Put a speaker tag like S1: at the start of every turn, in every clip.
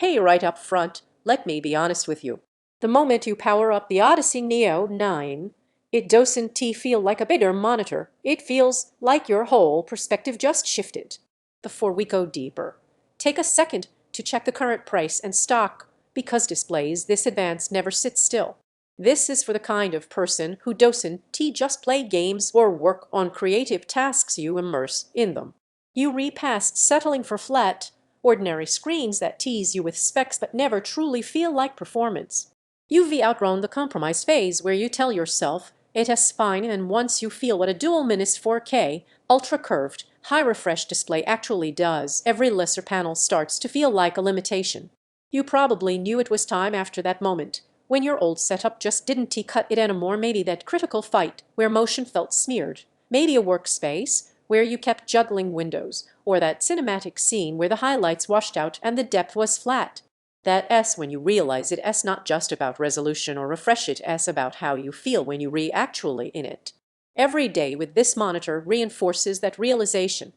S1: Hey, right up front, let me be honest with you. The moment you power up the Odyssey Neo 9, it doesn't feel like a bigger monitor. It feels like your whole perspective just shifted. Before we go deeper, take a second to check the current price and stock, because displays this advanced never sit still. This is for the kind of person who doesn't just play games or work on creative tasks, you immerse in them. You past settling for flat, ordinary screens that tease you with specs but never truly feel like performance. You've outgrown the compromise phase where you tell yourself it's fine, and once you feel what a dual-minus 4K, ultra-curved, high-refresh display actually does, every lesser panel starts to feel like a limitation. You probably knew it was time after that moment, when your old setup just didn't cut it anymore. Maybe that critical fight where motion felt smeared, maybe a workspace where you kept juggling windows, or that cinematic scene where the highlights washed out and the depth was flat. That S when you realize it's not just about resolution or refresh, it's about how you feel when you actually in it. Every day with this monitor reinforces that realization.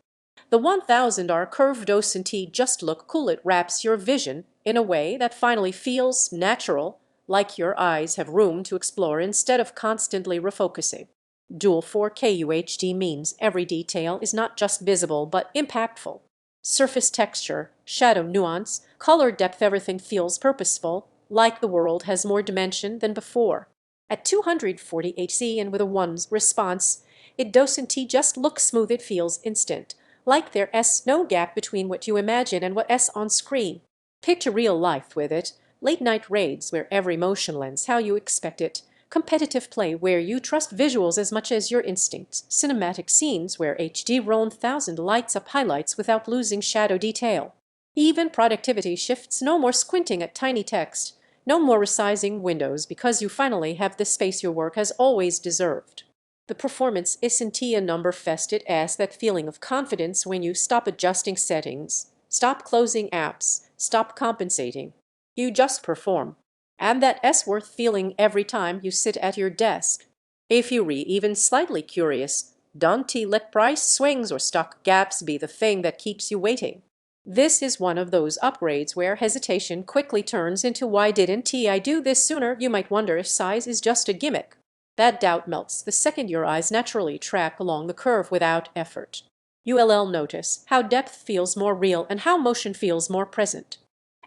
S1: The 1000R curved doesn't just look cool, it wraps your vision in a way that finally feels natural, like your eyes have room to explore instead of constantly refocusing. Dual 4K UHD means every detail is not just visible but impactful. Surface texture, shadow nuance, color depth, everything feels purposeful, like the world has more dimension than before. At 240 Hz and with a 1's response, it doesn't just look smooth, it feels instant, like there's no gap between what you imagine and what's on screen. Picture real life with it, late night raids where every motion lends how you expect it, competitive play where you trust visuals as much as your instincts, cinematic scenes where HD RAW 1000 lights up highlights without losing shadow detail. Even productivity shifts, no more squinting at tiny text, no more resizing windows because you finally have the space your work has always deserved. The performance isn't a number fest, it's that feeling of confidence when you stop adjusting settings, stop closing apps, stop compensating. You just perform. And that's worth feeling every time you sit at your desk. If you're even slightly curious, don't let price swings or stock gaps be the thing that keeps you waiting. This is one of those upgrades where hesitation quickly turns into why didn't I do this sooner? You might wonder if size is just a gimmick. That doubt melts the second your eyes naturally track along the curve without effort. You'll notice how depth feels more real and how motion feels more present.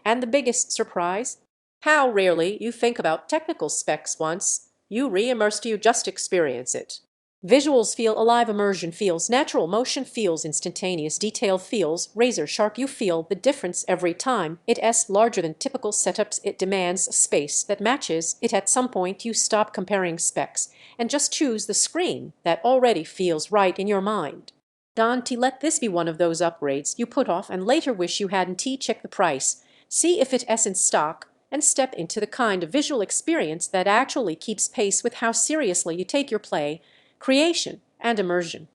S1: And the biggest surprise? How rarely you think about technical specs once you re-immerse, you just experience it. Visuals feel alive, immersion feels natural, motion feels instantaneous, detail feels razor sharp. You feel the difference every time. It's larger than typical setups. It demands a space that matches it. At some point you stop comparing specs and just choose the screen that already feels right in your mind. Don't let this be one of those upgrades you put off and later wish you hadn't. Check the price, see if it's in stock, and step into the kind of visual experience that actually keeps pace with how seriously you take your play, creation, and immersion.